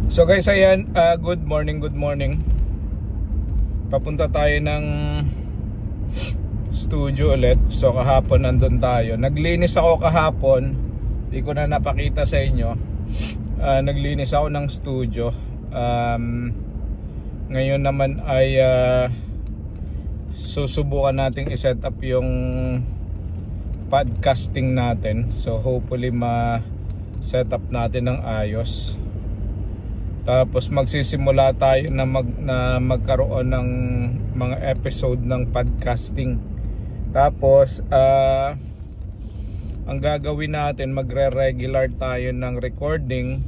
So guys, ayan, good morning. Papunta tayo ng studio ulit. So kahapon nandun tayo. Naglinis ako kahapon. Hindi ko na napakita sa inyo. Naglinis ako ng studio. Ngayon naman ay susubukan nating i-set up yung podcasting natin. So hopefully ma-set up natin ng ayos. Tapos magsisimula tayo na magkaroon ng mga episode ng podcasting. Tapos ang gagawin natin, magre-regular tayo ng recording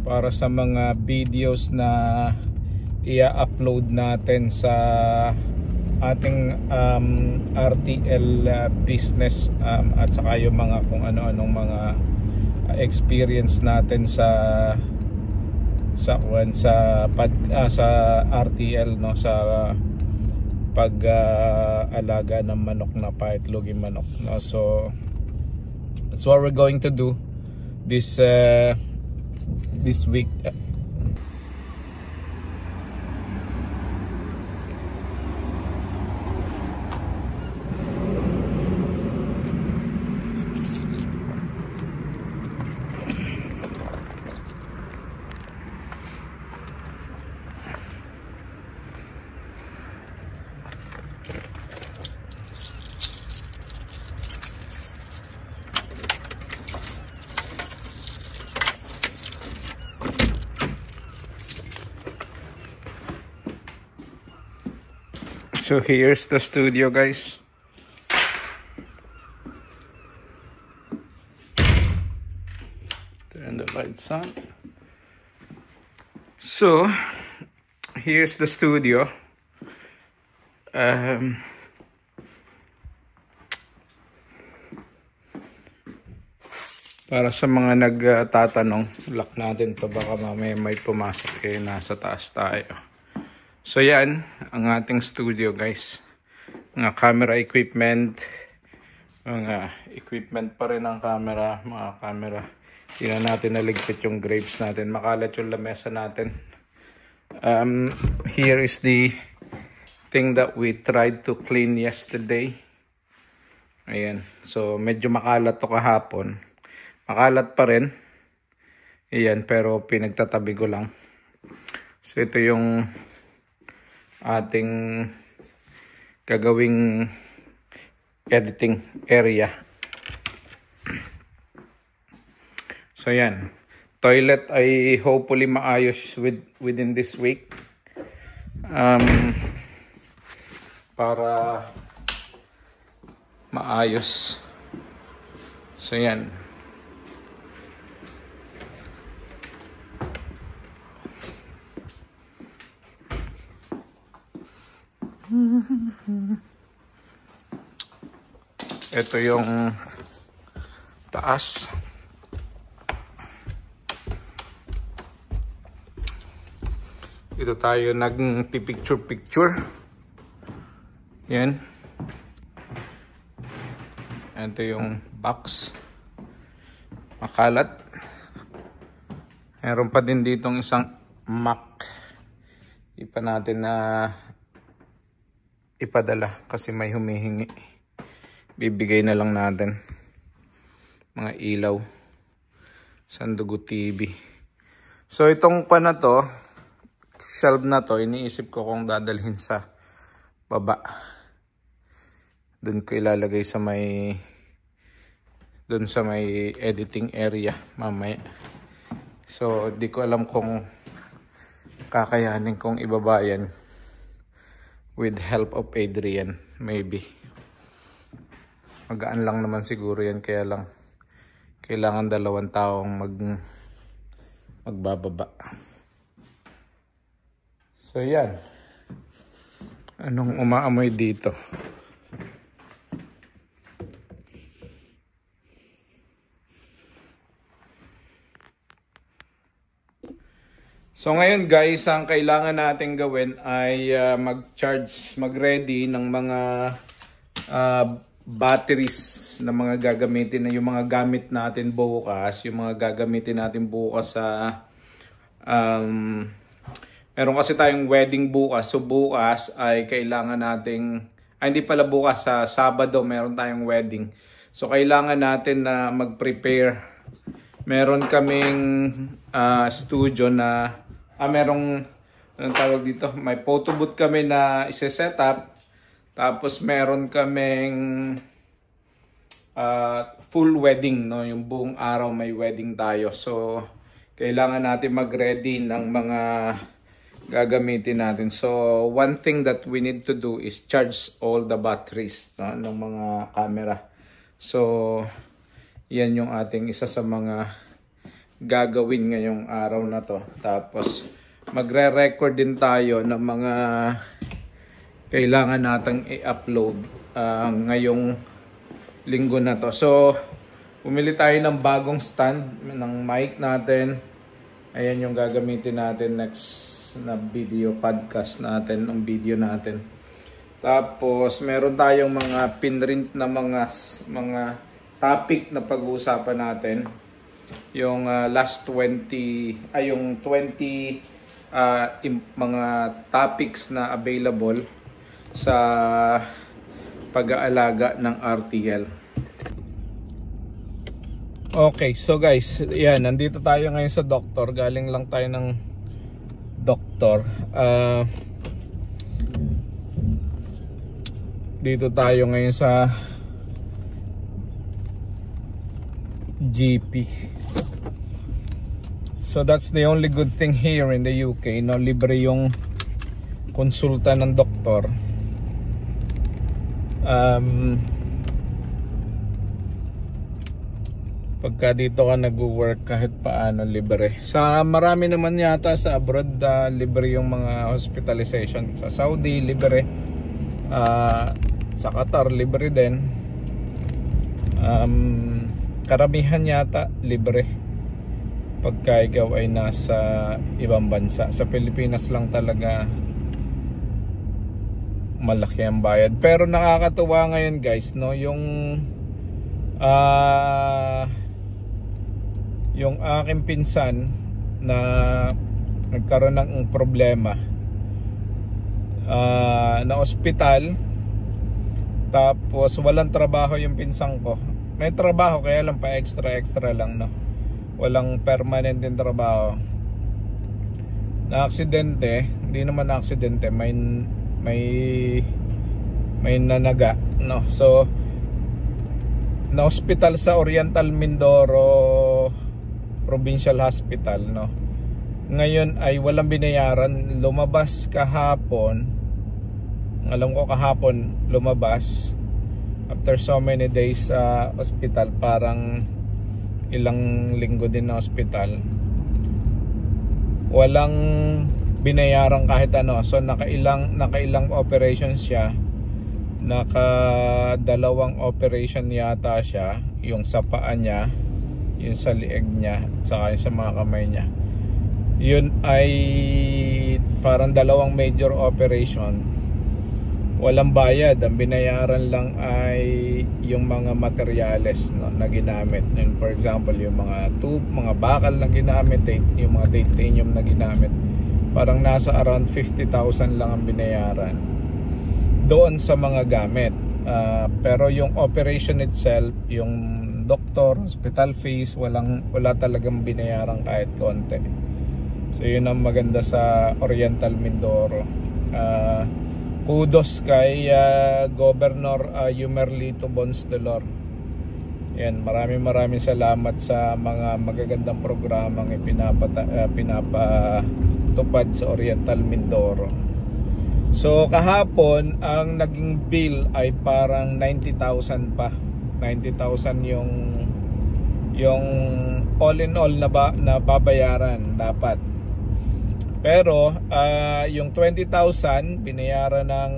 para sa mga videos na i-upload natin sa ating RTL business at saka yung mga kung ano-anong mga experience natin sa RTL, no, sa pag-alaga ng manok na paitloging manok, no. So that's what we're going to do this week. So here's the studio, guys. Turn the lights on. So here's the studio. Para sa mga nagtatanong, lock natin to, baka mamaya may pumasok kayo, nasa taas tayo. So yan ang ating studio, guys. Mga camera equipment, mga equipment pa rin ang camera, mga camera. Hindi na natin naligpit yung grapes natin, makalat yung lamesa natin. Here is the thing that we tried to clean yesterday. Ayan, so medyo makalat to kahapon. Makalat pa rin. Ayan, pero pinagtatabi ko lang. So ito yung ating gagawing editing area. So yan, toilet ay hopefully maayos within this week, para maayos. So yan. Ito yung taas. Dito tayo nagpipicture. Yan. Ito yung box. Makalat. Meron pa din ditong isang Mac. Di pa natin na ipadala kasi may humihingi. Bibigay na lang natin. Mga ilaw. Sandugo TV. So itong pa na to, shelf na to, iniisip ko kung dadalhin sa baba. Doon ko ilalagay sa may editing area mamaya. So di ko alam kung kakayanin kong ibaba yan with help of Adrian, maybe. Magaan lang naman siguro yan, kaya lang kailangan 2 taong magbababa. So yan. Anong umaamoy dito? So ngayon, guys, ang kailangan natin gawin ay mag-ready ng mga batteries na mga gagamitin, na yung mga gamit natin bukas, yung mga gagamitin natin bukas sa Meron kasi tayong wedding bukas. So bukas ay kailangan nating, hindi pala bukas, sa Sabado meron tayong wedding. So kailangan natin na mag-prepare. Meron kaming studio na, anong tawag dito? May photo booth kami na ise-set up. Tapos meron kaming full wedding, no? Yung buong araw may wedding tayo. So kailangan natin mag-ready ng mga gagamitin natin. So one thing that we need to do is charge all the batteries, no, ng mga camera. So yan yung ating isa sa mga gagawin ngayong araw na to. Tapos magre-record din tayo ng mga kailangan natang i-upload ngayong linggo na to. So bumili tayo ng bagong stand ng mic natin. Ayan yung gagamitin natin next na video podcast natin, ang video natin. Tapos meron tayong mga pinrint na mga topic na pag-uusapan natin. Yung last 20 yung 20 mga topics na available sa pag-aalaga ng RTL. Okay, so guys, yan, nandito tayo ngayon sa doktor. Galing lang tayo ng doktor. Dito tayo ngayon sa GP. So that's the only good thing here in the UK, no? Libre yung konsulta ng doktor. Pagka dito ka nag-work, kahit paano libre. Sa marami naman yata sa abroad, libre yung mga hospitalization. Sa Saudi libre, sa Qatar libre din, karamihan yata libre pagka ikaw ay nasa ibang bansa. Sa Pilipinas lang talaga malaki ang bayad. Pero nakakatuwa ngayon guys, no, yung aking pinsan na nagkaroon ng problema na ospital, tapos walang trabaho yung pinsan ko. May trabaho kaya lang pa extra lang, no, walang permanent din trabaho. Na aksidente, hindi naman na aksidente, may nanaga, no. So na hospital sa Oriental Mindoro Provincial Hospital, no. Ngayon ay walang binayaran. Lumabas kahapon, alam ko kahapon lumabas after so many days sa hospital, parang ilang linggo din na hospital, walang binayaran kahit ano. So nakailang operations siya, nakadalawang operation yata siya, yung sa paa niya, yung sa lieg niya, at saka yung sa mga kamay niya. Yun ay parang dalawang major operation. Walang bayad, ang binayaran lang ay yung mga materyales, no, na ginamit. And for example, yung mga tube, mga bakal na ginamit, yung mga titanium na ginamit, parang nasa around 50,000 lang ang binayaran doon sa mga gamit. Pero yung operation itself, yung doktor, hospital fees, wala talagang binayaran kahit konti. So yun ang maganda sa Oriental Mindoro. Kudos kay Governor Yumerlito Bonsdelor. Yan, maraming salamat sa mga magagandang programang pinapatupad sa Oriental Mindoro. So kahapon ang naging bill ay parang 90,000 pa. 90,000 yung all in all na babayaran dapat. Pero yung 20,000 binayaran ng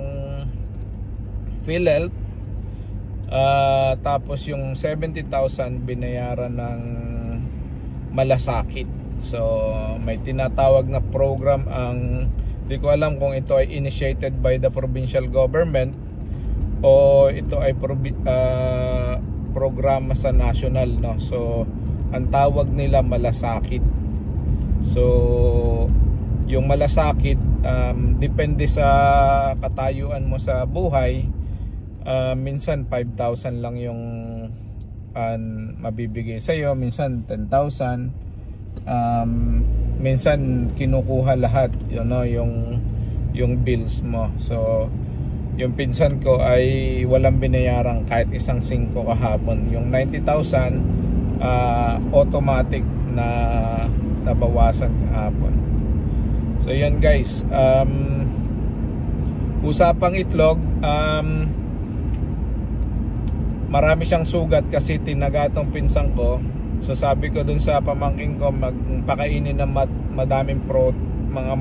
PhilHealth, tapos yung 70,000 binayaran ng Malasakit. So may tinatawag na program, hindi ko alam kung ito ay initiated by the provincial government o ito ay programa sa national, no. So ang tawag nila Malasakit. So yung malasakit, depende sa katayuan mo sa buhay. Minsan 5,000 lang yung mabibigay sa'yo, minsan 10,000, minsan kinukuha lahat yung bills mo. So yung pinsan ko ay walang binayaran kahit isang 5 kahapon. Yung 90,000 automatic na nabawasan kahapon. So yan guys, usapang itlog, marami siyang sugat kasi tinaga tong pinsan ko. So sabi ko dun sa pamangkin ko, magpakainin ng madaming mga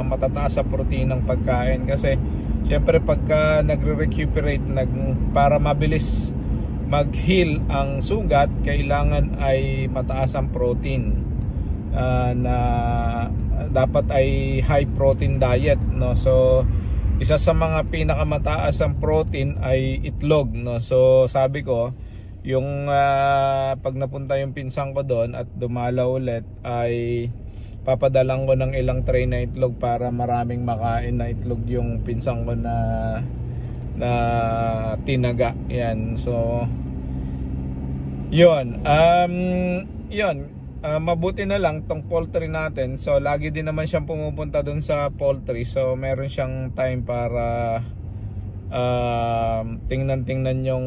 matataas sa protein ng pagkain, kasi syempre pagka nagre-recuperate, para mabilis mag-heal ang sugat, kailangan ay mataas ang protein, na dapat ay high protein diet, no? So isa sa mga pinakamataas ang protein ay itlog, no? So sabi ko, yung pag napunta yung pinsan ko doon at dumalaw ulit, ay papadalang ko ng ilang tray na itlog para maraming makain na itlog yung pinsan ko na tinaga. Yan. So yun, mabuti na lang tong poultry natin. So lagi din naman siyang pumupunta doon sa poultry. So meron siyang time para tingnan yung,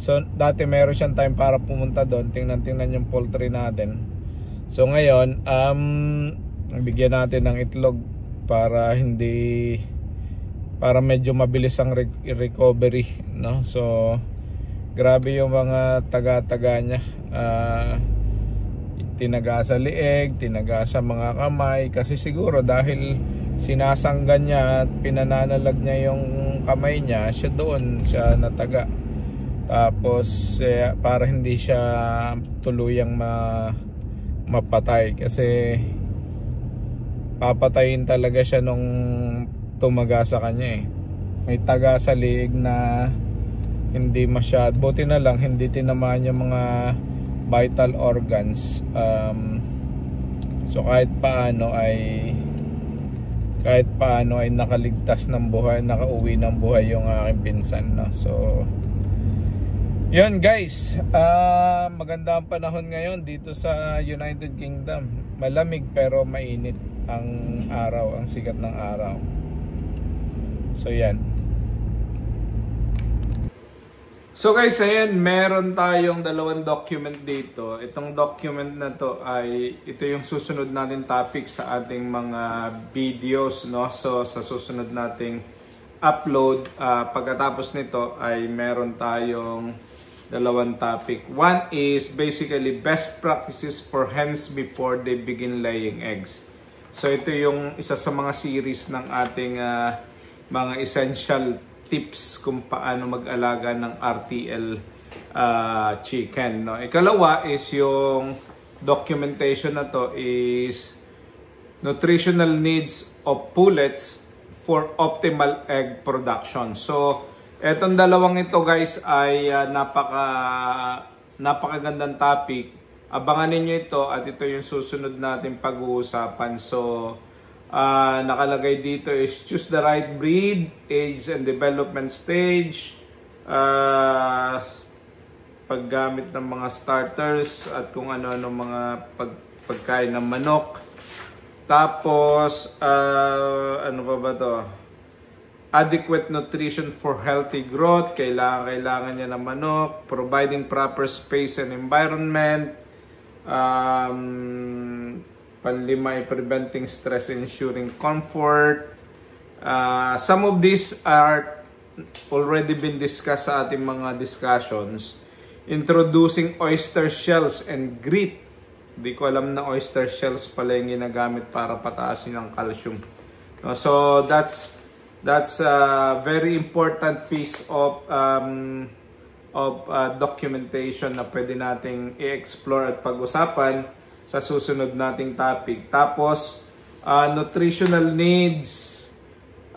so dati meron siyang time para pumunta doon, tingnan yung poultry natin. So ngayon, bigyan natin ng itlog para medyo mabilis ang recovery, no? So grabe yung mga taga-taga niya, tinaga sa lieg, tinaga sa mga kamay, kasi siguro dahil sinasanggan niya at pinananalag niya yung kamay niya, siya nataga. Tapos para hindi siya tuluyang mapatay, kasi papatayin talaga siya nung tumaga sa kanya eh. May taga sa liig na hindi masyad, buti na lang hindi tinamaan yung mga vital organs. So kahit paano ay nakaligtas ng buhay, nakauwi ng buhay yung aking pinsan, no? So yun guys, maganda ang panahon ngayon dito sa United Kingdom. Malamig pero mainit ang araw, ang sikat ng araw. So yan. So guys, ayan, meron tayong dalawang document dito. Itong document na to ay, ito yung susunod natin topic sa ating mga videos, no? So sa susunod nating upload, pagkatapos nito ay meron tayong dalawang topic. One is basically best practices for hens before they begin laying eggs. So ito yung isa sa mga series ng ating mga essential tips kung paano mag-alaga ng RTL chicken, no? Ikalawa is yung documentation na to is nutritional needs of pullets for optimal egg production. So etong dalawang ito guys ay napakagandang topic. Abangan ninyo ito at ito yung susunod natin pag-uusapan. So nakalagay dito is choose the right breed, age and development stage, paggamit ng mga starters at kung ano-ano mga pagkain ng manok. Tapos ano pa ba to? Adequate nutrition for healthy growth, kailangan niya ng manok, providing proper space and environment, panlima ay preventing stress, ensuring comfort. Some of these are already been discussed sa ating mga discussions. Introducing oyster shells and grit. Di ko alam na oyster shells pala yung ginagamit para pataasin ang calcium. So that's a very important piece of documentation na pwede nating i-explore at pag-usapan sa susunod nating topic. Tapos nutritional needs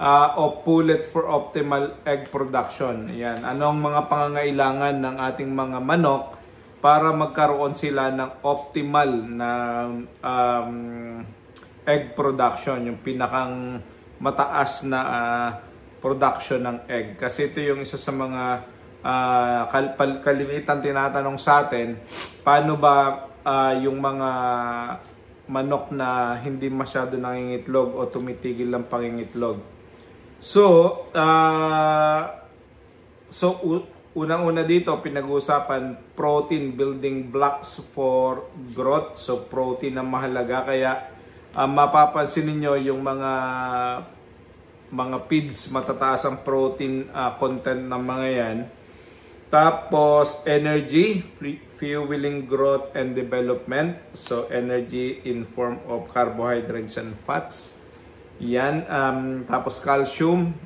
of pullet for optimal egg production. Ayan, anong mga pangangailangan ng ating mga manok para magkaroon sila ng optimal na egg production, yung pinakang mataas na production ng egg. Kasi ito yung isa sa mga kalimitan tinatanong sa atin, paano ba yung mga manok na hindi masyado nangingitlog o tumitigil lang pangingitlog. Unang-una dito, pinag-uusapan protein building blocks for growth. So, protein ang mahalaga. Kaya, mapapansin niyo yung mga feeds, matataas ang protein content ng mga yan. Tapos, energy, fueling growth and development. So, energy in form of carbohydrates and fats. Yan. Tapos, calcium,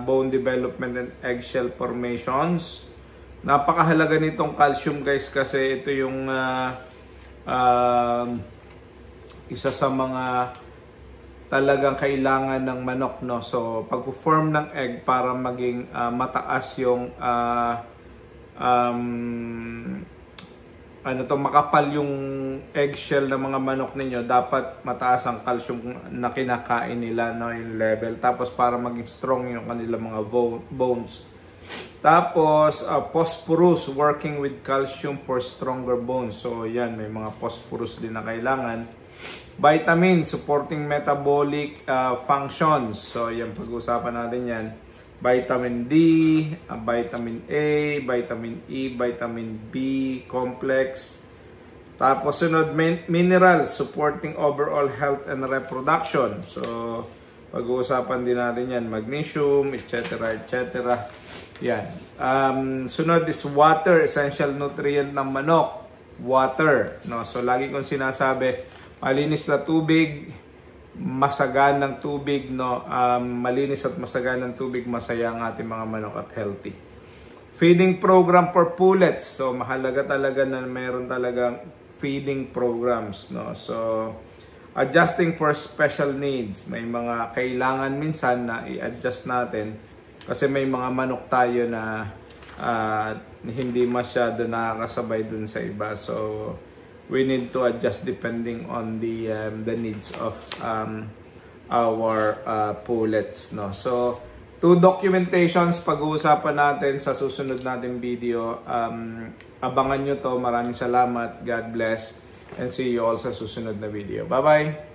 bone development and eggshell formations. Napakahalaga nitong calcium, guys, kasi ito yung isa sa mga talagang kailangan ng manok, no? So, pag-form ng egg para maging mataas yung makapal yung eggshell ng mga manok ninyo, dapat mataas ang calcium na kinakain nila, no, yung level. Tapos para maging strong yung kanilang mga bones. Tapos phosphorus, working with calcium for stronger bones. So yan, may mga phosphorus din na kailangan. Vitamin, supporting metabolic functions. So yan, pag-usapan natin yan. Vitamin D, vitamin A, vitamin E, vitamin B complex. Tapos sunod, minerals, supporting overall health and reproduction. So pag-uusapan din natin yan, magnesium, etc. Yan. Sunod is water, essential nutrient ng manok. Water, no? So lagi kong sinasabi, malinis na tubig, masaganang tubig, no? Malinis at masaganang tubig, masaya ang ating mga manok at healthy. Feeding program for pullets. So mahalaga talaga na mayroon talagang feeding programs, no? So adjusting for special needs. May mga kailangan minsan na i-adjust natin kasi may mga manok tayo na hindi masyado nakakasabay dun sa iba. So we need to adjust depending on the needs of our pullets, no? So, 2 documentations pag-uusapan natin sa susunod nating video. Abangan nyo to. Maraming salamat. God bless. And see you all sa susunod na video. Bye-bye!